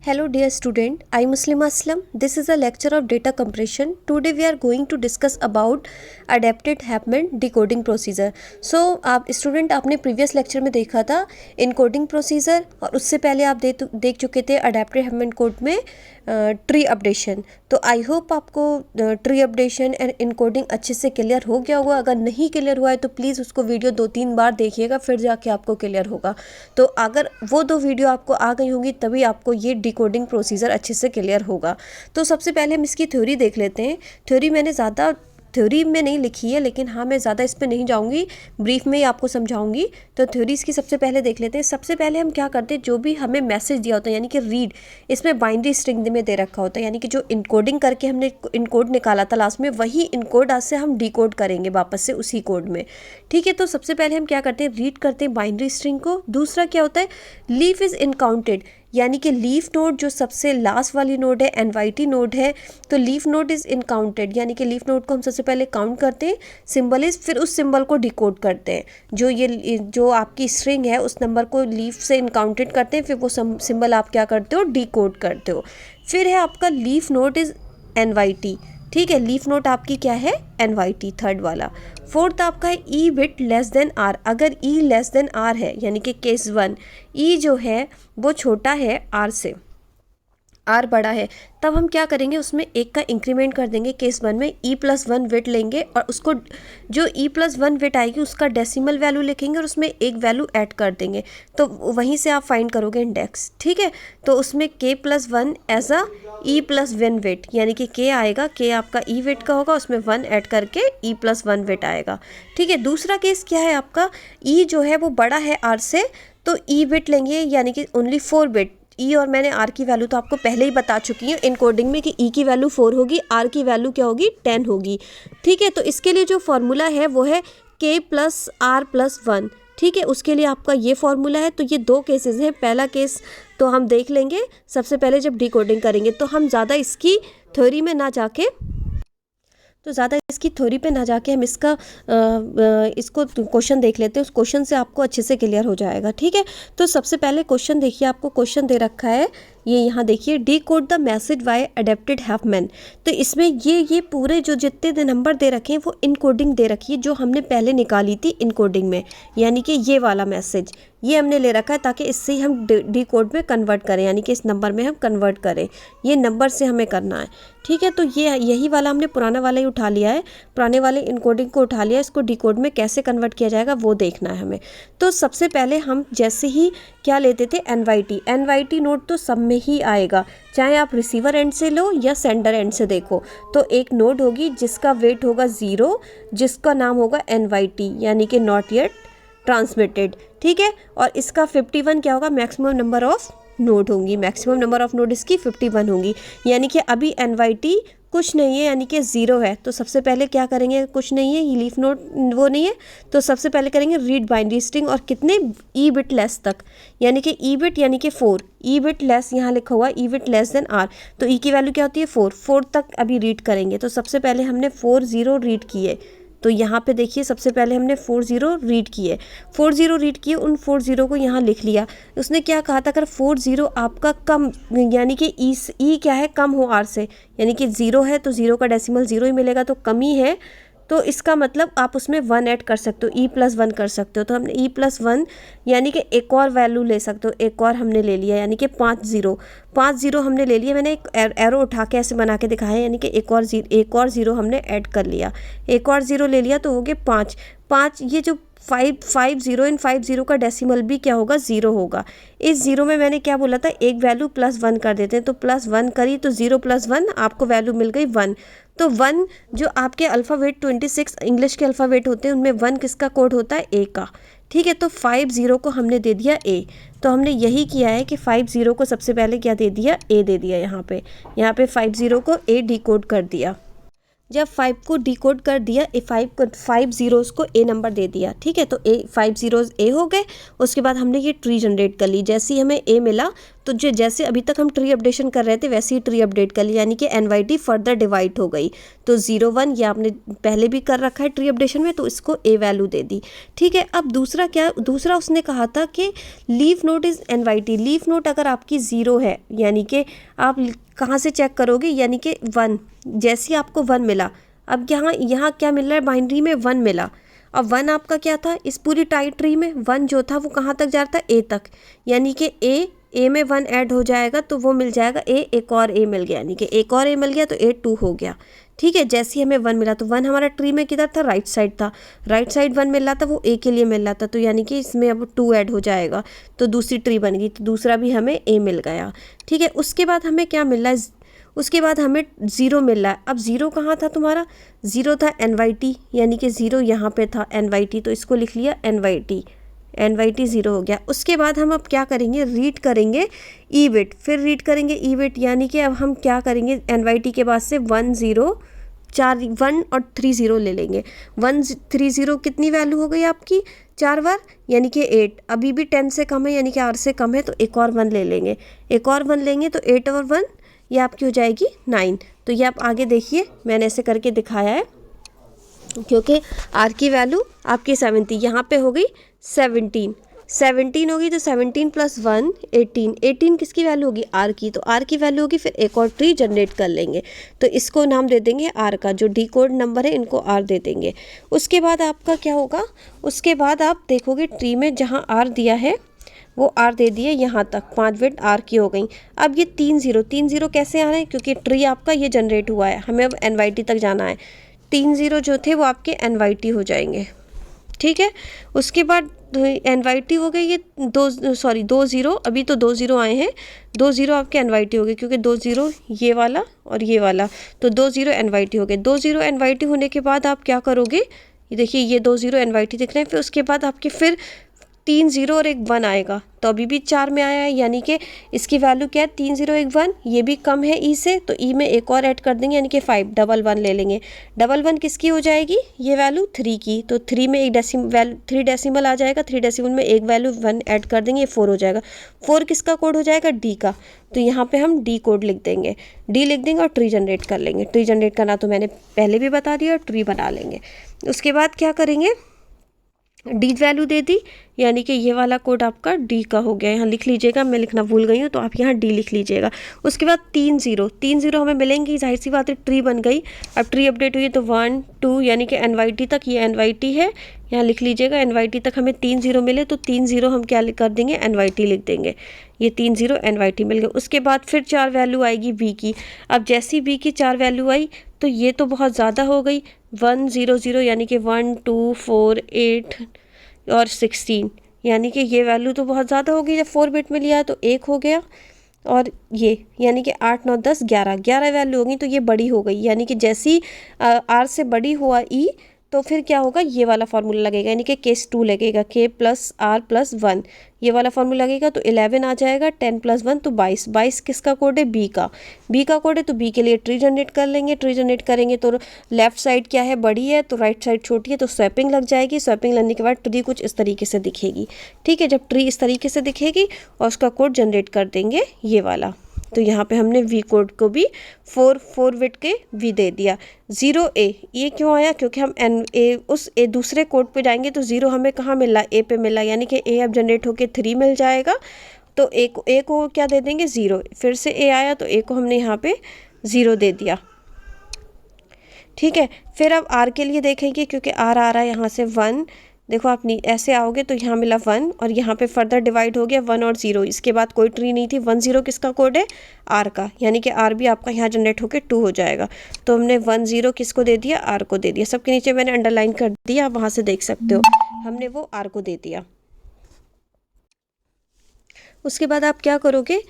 Hello dear student, I Muslima Aslam. This is a lecture of data compression. Today we are going to discuss about adapted Huffman decoding procedure. So आप student आपने previous lecture में देखा था encoding procedure और उससे पहले आप देख चुके थे अडेप्टेड हफमैन कोड में ट्री अपडेशन. तो आई होप आपको ट्री अपडेशन एंड इनकोडिंग अच्छे से क्लियर हो गया होगा. अगर नहीं क्लियर हुआ है तो प्लीज़ उसको वीडियो 2-3 बार देखिएगा, फिर जाके आपको क्लियर होगा. तो अगर वो 2 वीडियो आपको आ गई होंगी तभी आपको ये डिकोडिंग प्रोसीजर अच्छे से क्लियर होगा. तो सबसे पहले हम इसकी थ्योरी देख लेते हैं. थ्योरी मैंने ज़्यादा थ्योरी में नहीं लिखी है, लेकिन हाँ मैं ज़्यादा इस पर नहीं जाऊँगी, ब्रीफ में ही आपको समझाऊंगी. तो थ्योरी इसकी सबसे पहले देख लेते हैं. सबसे पहले हम क्या करते हैं, जो भी हमें मैसेज दिया होता है यानी कि रीड, इसमें बाइनरी स्ट्रिंग में दे रखा होता है, यानी कि जो इनकोडिंग करके हमने इनकोड निकाला था लास्ट में, वही इनकोड आज से हम डिकोड करेंगे वापस से उसी कोड में. ठीक है, तो सबसे पहले हम क्या करते हैं, रीड करते हैं बाइनरी स्ट्रिंग को. दूसरा क्या होता है, लीफ इज़ इनकाउंटेड, यानी कि लीफ नोड जो सबसे लास्ट वाली नोड है एनवाईटी नोड है, तो लीफ नोड इज़ इनकाउंटेड, यानी कि लीफ नोड को हम सबसे पहले काउंट करते हैं, सिंबल इज, फिर उस सिंबल को डिकोड करते हैं. जो आपकी स्ट्रिंग है उस नंबर को लीफ से इनकाउंटेड करते हैं, फिर वो सिंबल आप क्या करते हो, डिकोड करते हो. फिर है आपका लीफ नोड इज़ एनवाईटी. ठीक है, लीफ नोट आपकी क्या है, एनवाईटी, थर्ड वाला. फोर्थ आपका है E bit less than R. अगर ई लेस देन आर है यानी कि केस 1, ई जो है वो छोटा है आर से, आर बड़ा है, तब हम क्या करेंगे, उसमें 1 का इंक्रीमेंट कर देंगे. केस 1 में e+1 वेट लेंगे और उसको जो e+1 वेट आएगी उसका डेसिमल वैल्यू लिखेंगे और उसमें एक वैल्यू ऐड कर देंगे. तो वहीं से आप फाइंड करोगे इंडेक्स. ठीक है, तो उसमें k+1 as a e+1 wait, यानी कि k आएगा, k आपका e वेट का होगा, उसमें 1 ऐड करके e+1 वेट आएगा. ठीक है, दूसरा केस क्या है आपका, e जो है वो बड़ा है r से, तो e बिट लेंगे यानी कि ओनली 4 बिट. ई और मैंने आर की वैल्यू तो आपको पहले ही बता चुकी हूँ इनकोडिंग में कि ई की वैल्यू 4 होगी, आर की वैल्यू क्या होगी, 10 होगी. ठीक है, तो इसके लिए जो फॉर्मूला है वो है k+r+1. ठीक है, उसके लिए आपका ये फॉर्मूला है. तो ये 2 केसेस हैं. पहला केस तो हम देख लेंगे सबसे पहले जब डिकोडिंग करेंगे, तो हम ज़्यादा इसकी थ्योरी में ना जाके ना जाके हम इसको क्वेश्चन देख लेते हैं. उस क्वेश्चन से आपको अच्छे से क्लियर हो जाएगा. ठीक है, तो सबसे पहले क्वेश्चन देखिए, आपको क्वेश्चन दे रखा है, ये यहाँ देखिए, decode the message bye adapted Huffman. तो इसमें ये पूरे जो जितने नंबर दे रखे हैं वो इनकोडिंग दे रखी है जो हमने पहले निकाली थी इनकोडिंग में, यानी कि ये वाला मैसेज ये हमने ले रखा है ताकि इससे ही हम डिकोड में कन्वर्ट करें, यानी कि इस नंबर में हम कन्वर्ट करें. ये नंबर से हमें करना है. ठीक है, तो यही वाला हमने पुराना वाला ही उठा लिया है, पुराने वाले इनकोडिंग को उठा लिया. इसको डिकोड में कैसे कन्वर्ट किया जाएगा वो देखना है हमें. तो सबसे पहले हम जैसे ही क्या लेते थे, एनवाईटी नोड तो सब में ही आएगा, चाहे आप रिसीवर एंड से लो या सेंडर एंड से देखो. तो एक नोड होगी जिसका वेट होगा 0, जिसका नाम होगा एनवाईटी, यानी कि नॉट येट ट्रांसमिटेड. ठीक है, और इसका 51 क्या होगा, मैक्सिमम नंबर ऑफ नोड होंगी, मैक्सिमम नंबर ऑफ नोड इसकी 51 होंगी, यानी कि अभी एनवाईटी कुछ नहीं है, यानी कि 0 है. तो सबसे पहले क्या करेंगे, कुछ नहीं है, ये लीफ नोड वो नहीं है, तो सबसे पहले करेंगे रीड बाइनरी स्ट्रिंग और कितने, ई बिट लेस तक, यानी कि ई बिट यानी कि 4, ई बिट लेस यहाँ लिखा हुआ, E bit less than R, तो ई की वैल्यू क्या होती है 4 तक अभी रीड करेंगे. तो सबसे पहले हमने 40 रीड किए. तो यहाँ पे देखिए सबसे पहले हमने 40 रीड किए, 40 रीड किए, उन 40 को यहाँ लिख लिया. उसने क्या कहा था, अगर 40 आपका कम, यानी कि ई क्या है, कम हो आर से, यानी कि 0 है तो 0 का डेसिमल 0 ही मिलेगा, तो कमी है, तो इसका मतलब आप उसमें 1 ऐड कर सकते हो, e+1 कर सकते हो. तो हमने e+1 यानी कि एक और वैल्यू ले सकते हो, एक और हमने ले लिया, यानी कि 50 हमने ले लिया. मैंने एक एरो उठा के ऐसे बना के दिखाया, यानी कि एक और 0 हमने ऐड कर लिया, एक और 0 ले लिया, तो हो गए 5. ये जो 50 इन 50 का डेसिमल भी क्या होगा, 0 होगा. इस 0 में मैंने क्या बोला था, एक वैल्यू +1 कर देते हैं, तो +1 करी तो 0+1 आपको वैल्यू मिल गई 1. तो 1 जो आपके अल्फ़ाबेट 26 इंग्लिश के अल्फ़ाबेट होते हैं उनमें 1 किसका कोड होता है, ए का. ठीक है, तो 50 को हमने दे दिया ए. तो हमने यही किया है कि 50 को सबसे पहले क्या दे दिया, ए दे दिया. यहाँ पे 50 को ए डिकोड कर दिया. जब 5 को डिकोड कर दिया, 5 ज़ीरोज़ को ए नंबर दे दिया. ठीक है, तो 5 ज़ीरोज़ ए हो गए. उसके बाद हमने ये ट्री जनरेट कर ली. जैसे ही हमें ए मिला तो जो जैसे अभी तक हम ट्री अपडेशन कर रहे थे वैसे ही ट्री अपडेट कर लिया, यानी कि NYT फर्दर डिवाइड हो गई। तो 0 1 ये आपने पहले भी कर रखा है ट्री अपडेशन में, तो इसको A वैल्यू दे दी। ठीक है, अब दूसरा क्या, दूसरा उसने कहा था कि leaf node is NYT। Leaf node अगर आपकी 0 है, यानी कि आप कहाँ से चेक करोगे, यानी कि 1, जैसे आपको 1 मिला, अब यहाँ क्या मिल रहा है, बाइनरी में 1 मिला। अब 1 आपका क्या था, इस पूरी टाई ट्री में 1 जो था वो कहाँ तक जा रहा था, A तक, यानी कि A में 1 ऐड हो जाएगा तो वो मिल जाएगा A, एक और A मिल गया, यानी कि एक और A मिल गया तो A 2 हो गया। ठीक है, जैसे ही हमें 1 मिला तो 1 हमारा ट्री में किधर था, राइट साइड था, राइट साइड 1 मिल रहा था, वो A के लिए मिल रहा था, तो यानी कि इसमें अब 2 ऐड हो जाएगा तो दूसरी ट्री बन गई, तो दूसरा भी हमें A मिल गया। ठीक है, उसके बाद हमें क्या मिल रहा है, उसके बाद हमें 0 मिल रहा है। अब 0 कहाँ था तुम्हारा, 0 था NYT, यानी कि 0 यहाँ पे था NYT, तो इसको लिख लिया NYT 0 हो गया। उसके बाद हम अब क्या करेंगे, रीड करेंगे ई बिट, फिर रीड करेंगे ई बिट, यानी कि अब हम क्या करेंगे, NYT के बाद से 1 0 4 1 और 3 0 ले लेंगे। 1 3 0 कितनी वैल्यू हो गई आपकी, 4 बार, यानी कि 8। अभी भी 10 से कम है, यानी कि R से कम है, तो एक और 1 ले लेंगे, एक और 1 लेंगे तो 8 और 1 ये आपकी हो जाएगी 9। तो ये आप आगे देखिए, मैंने ऐसे करके दिखाया है, क्योंकि R की वैल्यू आपकी 7 थी, यहाँ पे हो गई 17 होगी, तो 17 + 1 18 किसकी वैल्यू होगी, R की, तो R की वैल्यू होगी, फिर एक और ट्री जनरेट कर लेंगे, तो इसको नाम दे देंगे R का, जो डिकोड नंबर है इनको R दे देंगे। उसके बाद आपका क्या होगा, उसके बाद आप देखोगे ट्री में जहाँ R दिया है वो R दे दिए, यहाँ तक 5 बिट R की हो गई। अब ये 3 0 कैसे आ रहे हैं, क्योंकि ट्री आपका ये जनरेट हुआ है, हमें अब NYT तक जाना है, 3 0 जो थे वो आपके NYT हो जाएंगे। ठीक है, उसके बाद NYT हो गए ये 2 0, अभी तो 2 0 आए हैं, 2 0 आपके NYT हो गए, क्योंकि 2 0 ये वाला और ये वाला, तो 2 0 NYT हो गए। 2 0 NYT होने के बाद आप क्या करोगे, ये देखिए ये 2 0 NYT दिख रहे हैं, फिर उसके बाद आपके फिर 3 0 और एक 1 आएगा, तो अभी भी 4 में आया है, यानी कि इसकी वैल्यू क्या है, 3 0 1 1, ये भी कम है E से, तो E में एक और ऐड कर देंगे, यानी कि 5 1 1 ले लेंगे। 1 1 किसकी हो जाएगी, ये वैल्यू 3 की, तो 3 में एक वैल्यू 3 डेसिमल आ जाएगा, 3 डेसिमल में एक वैल्यू 1 ऐड कर देंगे, 4 हो जाएगा। 4 किसका कोड हो जाएगा, D का, तो यहाँ पे हम D कोड लिख देंगे, D लिख देंगे और ट्री जनरेट कर लेंगे। ट्री जनरेट करना तो मैंने पहले भी बता दिया, और ट्री बना लेंगे। उसके बाद क्या करेंगे, D वैल्यू दे दी, यानी कि ये वाला कोड आपका D का हो गया, यहाँ लिख लीजिएगा, मैं लिखना भूल गई हूँ तो आप यहाँ D लिख लीजिएगा। उसके बाद 3 0 हमें मिलेंगी, जाहिर सी बात है ट्री बन गई। अब ट्री अपडेट हुई है तो 1 2, यानी कि NYT तक, ये NYT है, यहाँ लिख लीजिएगा NYT तक हमें 3 0 मिले, तो 3 0 हम क्या कर देंगे, NYT लिख देंगे, ये 3 0 NYT मिल गए। उसके बाद फिर 4 वैल्यू आएगी B की। अब जैसी B की 4 वैल्यू आई तो ये तो बहुत ज़्यादा हो गई, 1 0 0, यानी कि 1 2 4 8 और 16, यानी कि ये वैल्यू तो बहुत ज़्यादा हो गई, जब 4 बिट में लिया तो 1 हो गया, और ये यानी कि 8 9 10 11 वैल्यू होगी, तो ये बड़ी हो गई, यानी कि जैसी R से बड़ी हुआ E, तो फिर क्या होगा, ये वाला फार्मूला लगेगा, यानी कि केस 2 लगेगा, K + R + 1, ये वाला फार्मूला लगेगा, तो 11 आ जाएगा, 10 + 1 तो 22 किसका कोड है, B का कोड है, तो B के लिए ट्री जनरेट कर लेंगे। ट्री जनरेट करेंगे तो लेफ्ट साइड क्या है, बड़ी है, तो राइट साइड छोटी है, तो स्वैपिंग लग जाएगी। स्वैपिंग लगने के बाद ट्री कुछ इस तरीके से दिखेगी। ठीक है, जब ट्री इस तरीके से दिखेगी और उसका कोड जनरेट कर देंगे ये वाला, तो यहाँ पे हमने V कोड को भी 4 बिट के V दे दिया। 0A ये क्यों आया, क्योंकि हम उस दूसरे कोड पे जाएंगे तो 0 हमें कहाँ मिला, A पे मिला, यानी कि A अब जनरेट होके 3 मिल जाएगा, तो A को क्या दे देंगे, 0। फिर से A आया तो A को हमने यहाँ पे 0 दे दिया। ठीक है, फिर अब R के लिए देखेंगे, क्योंकि R आ रहा है यहाँ से 1, देखो आप ऐसे आओगे तो यहाँ मिला 1, और यहाँ पे फर्दर डिवाइड हो गया 1 और 0, इसके बाद कोई ट्री नहीं थी। 1 0 किसका कोड है, R का, यानी कि R भी आपका यहाँ जनरेट होके 2 हो जाएगा, तो हमने 1 0 किसको दे दिया, R को दे दिया। सबके नीचे मैंने अंडरलाइन कर दिया, आप वहाँ से देख सकते हो, हमने वो R को दे दिया। उसके बाद आप क्या करोगे,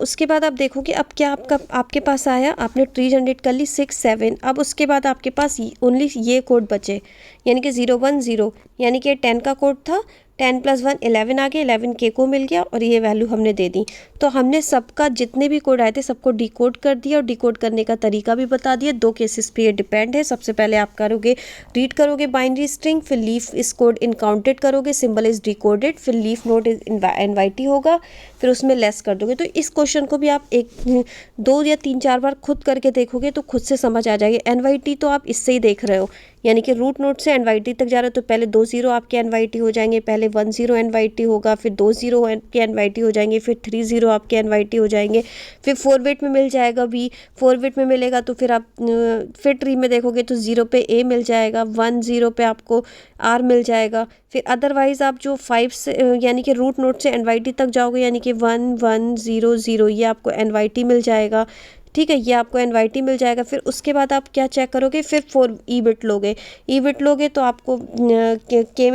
उसके बाद आप देखोगे अब क्या आपके पास आया, आपने ट्री जनरेट कर ली 6 7। अब उसके बाद आपके पास ओनली ये कोड बचे, यानी कि 0 1 0, यानी कि 10 का कोड था, 10 + 1 11 आ गया, 11 के को मिल गया और ये वैल्यू हमने दे दी। तो हमने सबका जितने भी कोड आए थे सबको डिकोड कर दिया और डिकोड करने का तरीका भी बता दिया। 2 केसेस पे ये डिपेंड है। सबसे पहले आप करोगे रीड करोगे बाइनरी स्ट्रिंग, फिर लीफ इस कोड इनकाउंटेड करोगे, सिंबल इज डिकोडेड, फिर लीफ नोड इज एनवाईटी होगा, फिर उसमें लेस कर दोगे। तो इस क्वेश्चन को भी आप 2 या 3-4 बार खुद करके देखोगे तो खुद से समझ आ जाएगी। एनवाईटी तो आप इससे ही देख रहे हो, यानी कि रूट नोड से एनवाईटी तक जा रहे हो तो पहले 2 0 आपके एनवाईटी हो जाएंगे, पहले 1 0 एनवाईटी होगा, फिर 2 0 के एनवाईटी हो जाएंगे, फिर 3 0 आपके एनवाईटी हो जाएंगे, फिर 4 बिट में मिल जाएगा बी, 4 बिट में मिलेगा तो फिर आप फिर ट्री में देखोगे तो 0 पे ए मिल जाएगा, 1 0 पे आपको आर मिल जाएगा। फिर अदरवाइज़ आप जो 5 से यानी कि रूट नोड से एनवाईटी तक जाओगे, यानी कि 1 1 0 0 ये आपको एनवाईटी मिल जाएगा। ठीक है, ये आपको एनवाईटी मिल जाएगा। फिर उसके बाद आप क्या चेक करोगे, फिर 4 ई बिट लोगे, ई बिट लोगे तो आपको के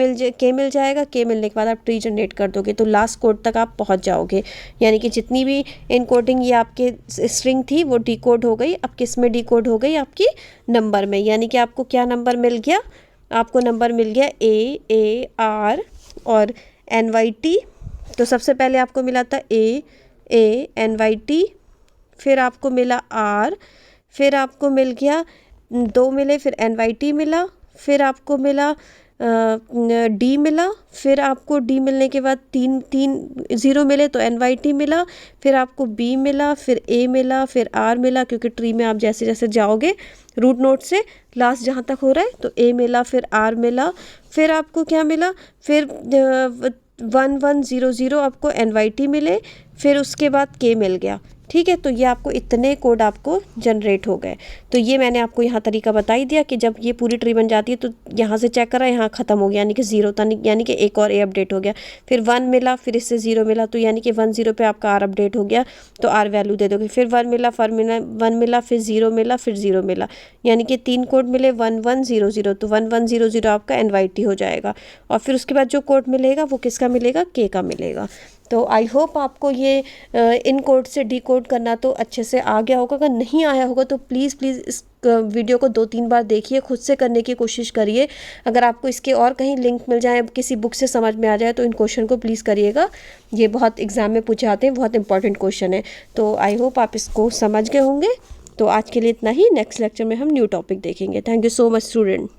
मिल जाएगा। के मिलने के बाद आप ट्री जनरेट कर दोगे तो लास्ट कोड तक आप पहुंच जाओगे। यानी कि जितनी भी इनकोडिंग ये आपके स्ट्रिंग थी वो डिकोड हो गई। अब किस में डिकोड हो गई, आपकी नंबर में। यानी कि आपको क्या नंबर मिल गया, आपको नंबर मिल गया ए आर और एनवाईटी। तो सबसे पहले आपको मिला था ए एनवाईटी, फिर आपको मिला आर, फिर आपको मिल गया 2 मिले, फिर एनवाईटी मिला, फिर आपको मिला डी मिला, फिर आपको डी मिलने के बाद 3 0 मिले तो एनवाईटी मिला, फिर आपको बी मिला, फिर ए मिला, फिर आर मिला, क्योंकि ट्री में आप जैसे जैसे जाओगे रूट नोड से लास्ट जहाँ तक हो रहा है तो ए मिला, फिर आर मिला, फिर आपको क्या मिला, फिर 1 1 0 0 आपको एनवाईटी मिले, फिर उसके बाद के मिल गया। ठीक है, तो ये आपको इतने कोड आपको जनरेट हो गए। तो ये मैंने आपको यहाँ तरीका बता ही दिया कि जब ये पूरी ट्री बन जाती है तो यहाँ से चेक करा, यहाँ ख़त्म हो गया, यानी कि 0 था, यानी कि एक और ए अपडेट हो गया, फिर 1 मिला, फिर इससे 0 मिला तो यानी कि 1 0 पे आपका आर अपडेट हो गया तो आर वैल्यू दे दोगे, फिर 1 मिला, 1 मिला, फिर 0 मिला, फिर 0 मिला, यानी कि 3 कोड मिले 1 1 0 0 तो 1 1 0 0 आपका एनवाईटी हो जाएगा। और फिर उसके बाद जो कोड मिलेगा वो किसका मिलेगा, के का मिलेगा। तो आई होप आपको ये इन कोड से डी कोड करना तो अच्छे से आ गया होगा। अगर नहीं आया होगा तो प्लीज़ इस वीडियो को 2-3 बार देखिए, खुद से करने की कोशिश करिए। अगर आपको इसके और कहीं लिंक मिल जाए, किसी बुक से समझ में आ जाए तो इन क्वेश्चन को प्लीज़ करिएगा। ये बहुत एग्ज़ाम में पूछे आते हैं, बहुत इंपॉर्टेंट क्वेश्चन है। तो आई होप आप इसको समझ गए होंगे। तो आज के लिए इतना ही, नेक्स्ट लेक्चर में हम न्यू टॉपिक देखेंगे। Thank you so much student.